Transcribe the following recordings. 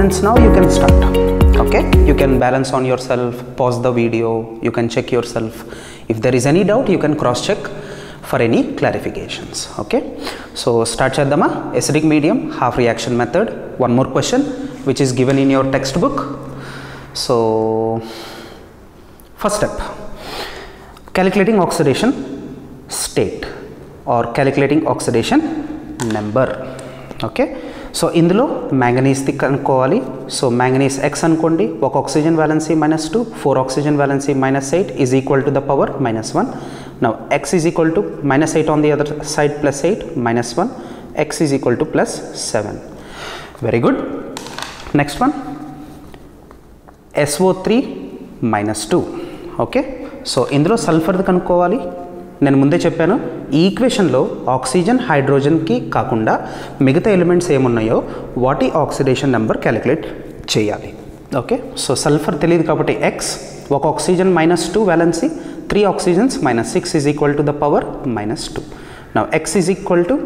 confidence now, you can start. Okay, you can balance on yourself, pause the video, you can check yourself. If there is any doubt, you can cross check for any clarifications. Okay, so start cheddama. Acidic medium half reaction method. One more question which is given in your textbook. So first step, calculating oxidation state or calculating oxidation number. Okay, so ఇందులో మ్యాంగనీస్ది కనుక్కోవాలి. So manganese x అనుకోండి, ఒక oxygen valency -2, 4 oxygen valency -8 is equal to the power -1. Now x is equal to -8 on the other side +8 -1, x is equal to +7. Very good. Next one SO3 -2. Okay, so ఇందులో సల్ఫర్ది కనుక్కోవాలి. నేను ముందే చెప్పాను, ఈ ఈక్వేషన్లో oxygen హైడ్రోజన్కి కాకుండా మిగతా ఎలిమెంట్స్ ఏమున్నాయో వాటి ఆక్సిడేషన్ నెంబర్ క్యాలిక్యులేట్ చేయాలి. ఓకే, సో సల్ఫర్ తెలియదు కాబట్టి x, ఒక oxygen -2 valency, 3 oxygens -6 is equal to the power -2. Now x is equal to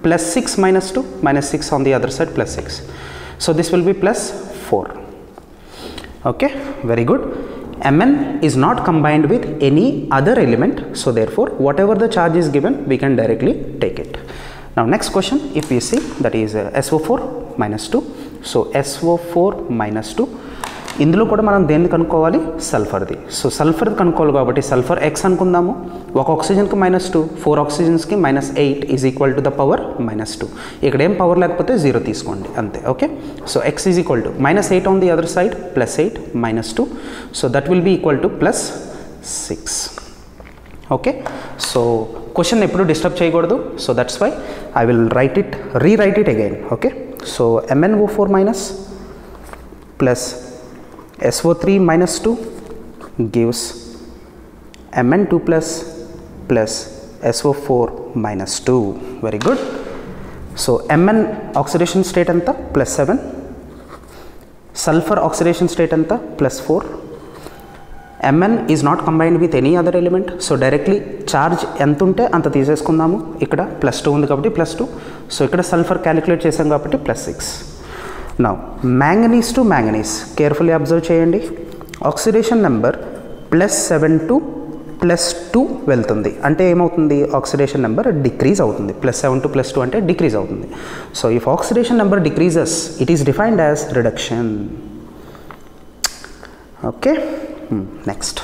+6 -2 -6 on the other side +6. So this will be +4. Okay, very good. Mn is not combined with any other element, so therefore whatever the charge is given we can directly take it. Now next question, if we see, that is SO4 -2. so SO4 -2, ఇందులో కూడా మనం దేన్ని కనుక్కోవాలి, సల్ఫర్ది. So సల్ఫర్ది కనుక్కోవాలి కాబట్టి sulphur x అనుకుందాము. ఒక ఆక్సిజన్కి -2, 4 ఆక్సిజన్స్కి -8 is equal to the power -2. ఇక్కడ ఏం పవర్ లేకపోతే 0 తీసుకోండి అంతే. Okay, so x is equal to -8 on the other side +8 -2, so that will be equal to +6. Okay, so question ఎప్పుడు డిస్టర్బ్ చేయకూడదు. So that's why I will rewrite it again. Okay, so MnO4- plus SO3 -2 gives Mn2+ plus SO4 -2. Very good. So Mn oxidation state anta +7, sulfur oxidation state anta +4. Mn is not combined with any other element, so directly charge ఎంత ఉంటే అంత తీసేసుకుందాము. ఇక్కడ +2 ఉంది కాబట్టి +2, so ఇక్కడ sulphur calculate చేసాం కాబట్టి +6. Now manganese to manganese, carefully observe చేయండి. ఆక్సిడేషన్ నెంబర్ +7 to +2 వెళ్తుంది అంటే ఏమవుతుంది, ఆక్సిడేషన్ నెంబర్ డిక్రీజ్ అవుతుంది. +7 to +2 అంటే డిక్రీజ్ అవుతుంది. So if oxidation number decreases it is defined as reduction. Okay, next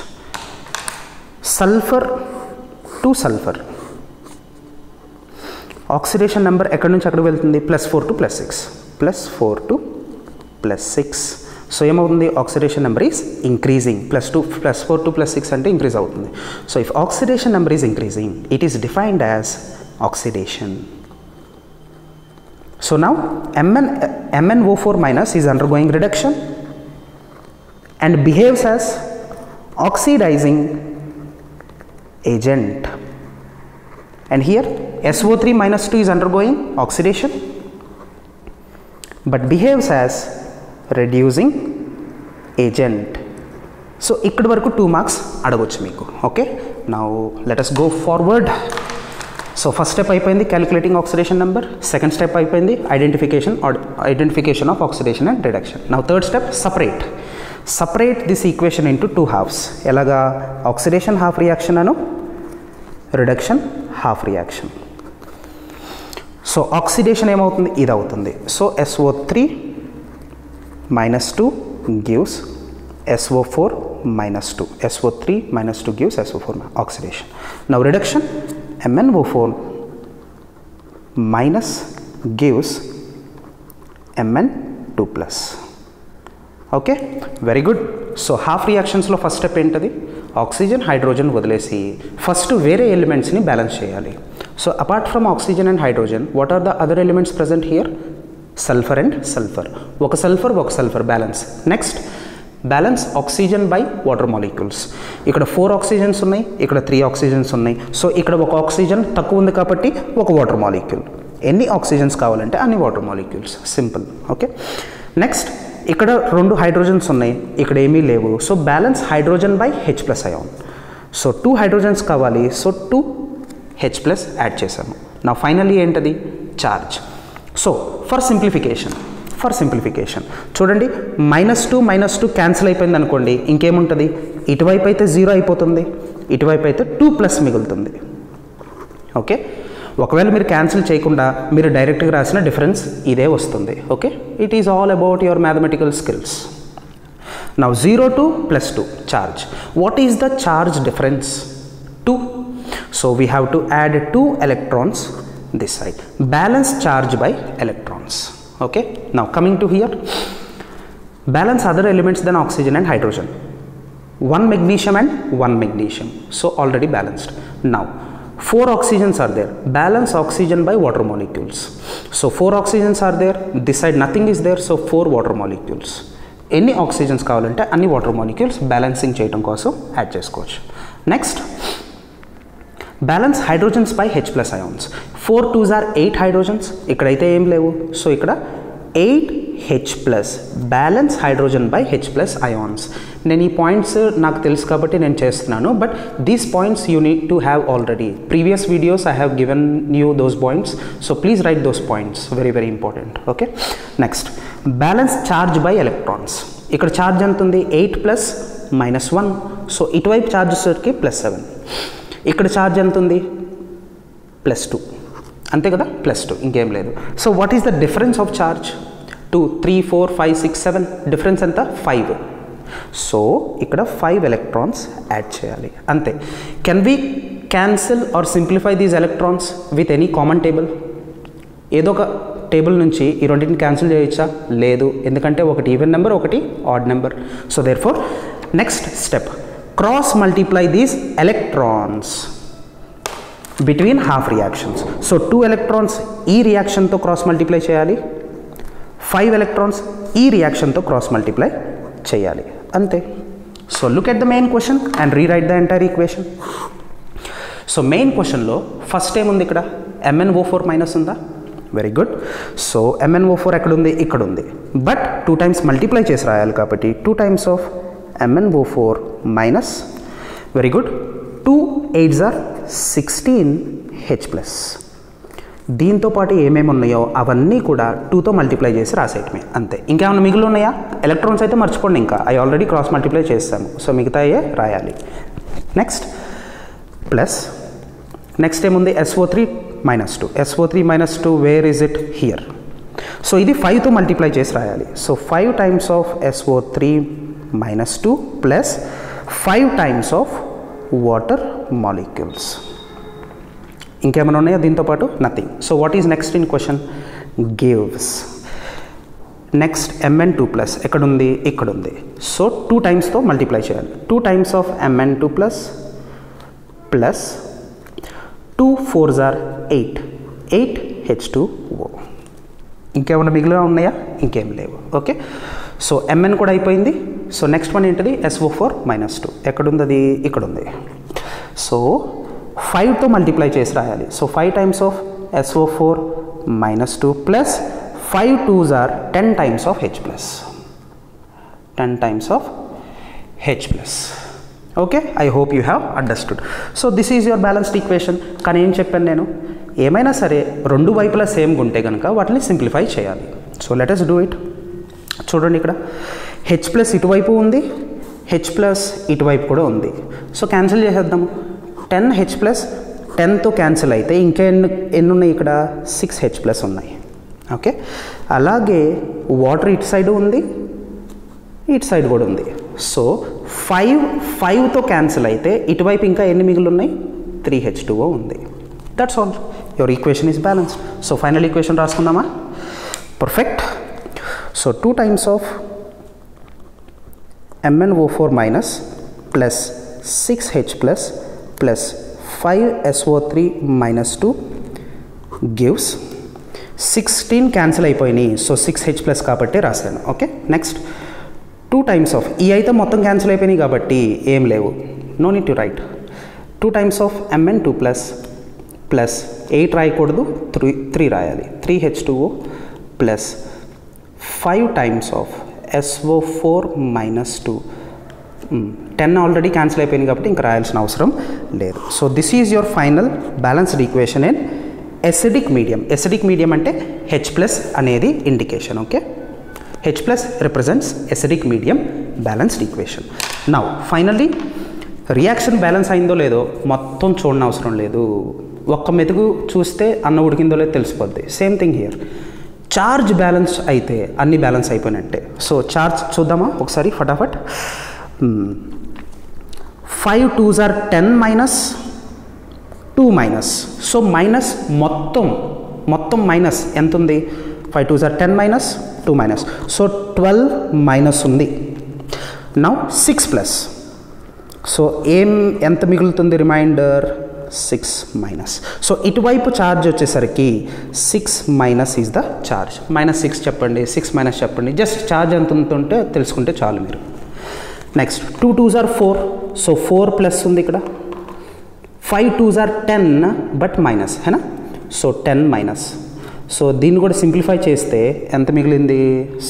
sulphur to sulphur, oxidation number ఎక్కడి నుంచి అక్కడ వెళ్తుంది, +4 to +6, +4 to +6. సో ఏమవుతుంది, oxidation number is increasing. +4 to +6 అంటే ఇంక్రీజ్ అవుతుంది. So if oxidation number is increasing it is defined as oxidation. So now MnO4- is undergoing reduction and behaves as oxidizing agent, and here SO3- is undergoing oxidation but behaves as reducing agent. So ఇక్కడి వరకు 2 marks అడగొచ్చు మీకు. Okay, now let us go forward. So first step అయిపోయింది, calculating oxidation number. Second step అయిపోయింది, identification of oxidation and reduction. Now third step, separate this equation into 2 halves. ఎలాగా, oxidation half reaction అను reduction half reaction. So oxidation ఏమవుతుంది, ఇది అవుతుంది. So SO3- 2 gives SO4- 2. SO3- 2 gives SO4 oxidation. Now reduction, MnO4- gives Mn2+. Okay, very good. So half రియాక్షన్స్లో first step ఏంటది, oxygen hydrogen వదిలేసి first వేరే ఎలిమెంట్స్ని balance చేయాలి. So apart from oxygen and hydrogen what are the other elements present here, sulphur and sulphur. ఒక sulphur balance. Next balance oxygen by water molecules. ఇక్కడ 4 oxygens ఉన్నాయి, ఇక్కడ 3 oxygens ఉన్నాయి. సో ఇక్కడ ఒక ఆక్సిజన్ తక్కువ ఉంది కాబట్టి ఒక వాటర్ మాలిక్యూల్. ఎన్ని ఆక్సిజన్స్ కావాలంటే అన్ని water molecules, simple. Okay, next ఇక్కడ 2 హైడ్రోజన్స్ ఉన్నాయి, ఇక్కడ ఏమీ లేవు. So balance hydrogen by H+ ion. So 2 hydrogens కావాలి, సో 2 H+ యాడ్ చేసాము. నా ఫైనల్లీ ఏంటది, charge. So for for simplification. చూడండి -2 క్యాన్సిల్ అయిపోయింది అనుకోండి, ఇంకేముంటుంది, ఇటువైపు అయితే 0 అయిపోతుంది, ఇటువైపు అయితే 2+ మిగులుతుంది. ఓకే, ఒకవేళ మీరు క్యాన్సిల్ చేయకుండా మీరు డైరెక్ట్గా రాసిన డిఫరెన్స్ ఇదే వస్తుంది. Okay, it is all about your mathematical skills. Now 0 to +2 charge. What is the charge difference? 2. So we have to add 2 electrons this side. Balance charge by electrons. Okay, now coming to here, balance other elements than oxygen and hydrogen. 1 magnesium and 1 magnesium. So already balanced. Now 4 oxygens are there. Balance oxygen by water molecules. So 4 oxygens are there. This side nothing is there. So 4 water molecules. ఎన్ని oxygens కావాలంటే అన్ని water molecules balancing చేయడం కోసం add చేసుకోవచ్చు. Next balance hydrogens by H+ ions. 4 2s are 8 hydrogens, ఇక్కడైతే ఏం లేవు. So ఇక్కడ 8 H+ balance hydrogen by H+ ions. నేను ఈ పాయింట్స్ నాకు తెలుసు కాబట్టి నేను చేస్తున్నాను, but these points you need to have already. Previous videos I have given you those points, so please right those points, very very important. Okay, next balance charge by electrons. ఇక్కడ charge ఎంత ఉంది, 8 + -1. So ఇటువైపు charge వచ్చేసరికి +7. ఇక్కడ charge ఎంత ఉంది, +2. అంతే కదా, +2, ఇంకేం లేదు. So what is the difference of charge? 2 3 4 5 6 7, difference ఎంత, 5. సో ఇక్కడ 5 ఎలక్ట్రాన్స్ యాడ్ చేయాలి, అంతే. Can we cancel or simplify these electrons with any common table? ఏదో ఒక టేబుల్ నుంచి ఈ రెండింటిని క్యాన్సిల్ చేయొచ్చా? లేదు, ఎందుకంటే ఒకటి ఈవెన్ నెంబర్, ఒకటి odd number. So therefore next step, cross multiply these electrons between half reactions. So 2 electrons ఈ రియాక్షన్తో క్రాస్ మల్టిప్లై చేయాలి, 5 ఎలక్ట్రాన్స్ ఈ రియాక్షన్తో క్రాస్ మల్టిప్లై చేయాలి, అంతే. So look at the main question and rewrite the entire equation. So main క్వశ్చన్లో first ఏముంది, ఇక్కడ MnO4- ఉందా? Very good. సో MnO4 ఎక్కడుంది, ఇక్కడ ఉంది. బట్ 2 టైమ్స్ మల్టిప్లై చేసి రాయాలి కాబట్టి 2 times of MnO4-, very good. 2 8s are 16 H+. దీంతో పాటు ఏమేమి ఉన్నాయో అవన్నీ కూడా 2తో మల్టిప్లై చేసి రాసేయటమే, అంతే. ఇంకేమైనా మిగిలి ఉన్నాయా? ఎలక్ట్రాన్స్ అయితే మర్చిపోండి, ఇంకా అవి ఆల్రెడీ క్రాస్ మల్టిప్లై చేస్తాము. సో మిగతా రాయాలి. నెక్స్ట్ ప్లస్, నెక్స్ట్ ఏముంది, SO3-2. SO3-2 where is it, here. So ఇది 5తో మల్టిప్లై చేసి రాయాలి. So 5 times of SO3-2 plus 5 times of water molecules. ఇంకేమైనా ఉన్నాయా దీంతో పాటు? Nothing. So what is next in question, gives. Next Mn2+, ఎక్కడుంది, ఇక్కడ ఉంది. సో 2 టైమ్స్తో మల్టిప్లై చేయాలి. 2 times of Mn2+ plus 2 4s are 8 H2O. ఇంకేమైనా మిగిలిన ఉన్నాయా? ఇంకేం లేవు. ఓకే, సో Mn కూడా అయిపోయింది. సో నెక్స్ట్ వన్ ఏంటిది, SO4-2. ఎక్కడుంది అది, ఇక్కడ ఉంది. సో 5తో మల్టిప్లై చేసి రాయాలి. So 5 times of SO4-2 plus 5 2s are 10 times of H+. 10 times of H+. Okay, I hope you have understood. So this is your balanced equation. కానీ ఏం చెప్పాను నేను, ఏమైనా సరే రెండు వైపులా సేమ్గా ఉంటే కనుక వాటిని సింప్లిఫై చేయాలి. So let us do it. చూడండి, ఇక్కడ H+ ఇటువైపు ఉంది, H+ ఇటువైపు కూడా ఉంది. సో క్యాన్సిల్ చేసేద్దాము. 10 H+ 10తో క్యాన్సిల్ అయితే ఇంకా ఎన్ని ఉన్నాయి, ఇక్కడ 6 H+ ఉన్నాయి. ఓకే, అలాగే వాటర్ ఇటు సైడ్ ఉంది, ఇటు సైడ్ కూడా ఉంది. సో 5తో క్యాన్సిల్ అయితే ఇటువైపు ఇంకా ఎన్ని మిగిలి ఉన్నాయి, 3 H2O ఉంది. That's all, your equation is balanced. So final equation రాసుకుందామా? Perfect. So 2 times of MnO4- plus 6 H+ plus 5 SO3-2 gives 16 cancel అయిపోయినాయి. సో 6 H+ కాబట్టి రాశాను. ఓకే, నెక్స్ట్ 2 టైమ్స్ ఆఫ్, ఈ అయితే మొత్తం క్యాన్సిల్ అయిపోయినాయి కాబట్టి ఏం లేవు, no need to write. 2 times of Mn2+ plus 8 రాయకూడదు, 3 రాయాలి. 3 H2O plus 5 times of SO4-2. 10 already cancel అయిపోయింది కాబట్టి ఇంకా రాయాల్సిన అవసరం లేదు. So this is your final balanced equation in acidic medium. Acidic medium అంటే H+ అనేది indication. Okay. H plus represents acidic medium balanced equation. Now finally reaction balance అయిందో లేదో మొత్తం చూడని అవసరం లేదు, ఒక్క మెతుకు చూస్తే అన్న ఉడికిందో లేదో తెలిసిపోద్ది. Same thing here, charge balance అయితే అన్ని బ్యాలెన్స్ అయిపోయినట్టే. సో చార్జ్ చూద్దామా ఒకసారి ఫటాఫట్. 5 2s are 10 minus 2 minus. So minus మొత్తం మైనస్ ఎంత ఉంది? 5 2s are 10 minus 2 minus. So 12 minus ఉంది. Now 6 plus. సో ఎంత మిగులుతుంది? Remainder 6 minus. సో ఇటువైపు ఛార్జ్ వచ్చేసరికి 6 మైనస్ ఈజ్ ద ఛార్జ్. -6 చెప్పండి, 6 మైనస్ చెప్పండి, జస్ట్ ఛార్జ్ ఎంత ఉంటుంటే తెలుసుకుంటే చాలు మీరు. Next 2 2s are 4. So 4 plus ఉంది ఇక్కడ. 5 2s are 10 బట్ మైనస్ హేనా. So 10 minus. సో దీన్ని కూడా సింప్లిఫై చేస్తే ఎంత మిగిలింది?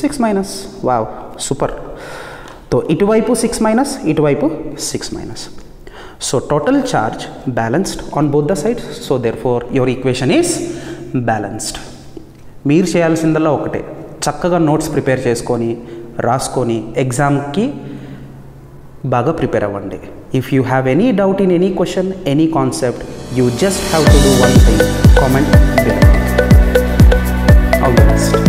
6 మైనస్. Wow, super. तो इटुवैपु 6 minus इटुवैपु 6 minus. So total charge balanced on both the sides. So therefore your equation is balanced. మీరు చేయాల్సిందల్లా ఒకటే, చక్కగా నోట్స్ ప్రిపేర్ చేసుకొని రాసుకొని ఎగ్జామ్కి బాగా ప్రిపేర్ అవ్వండి. If you have any doubt in any question, any concept, you just have to do one thing, comment below. All the best.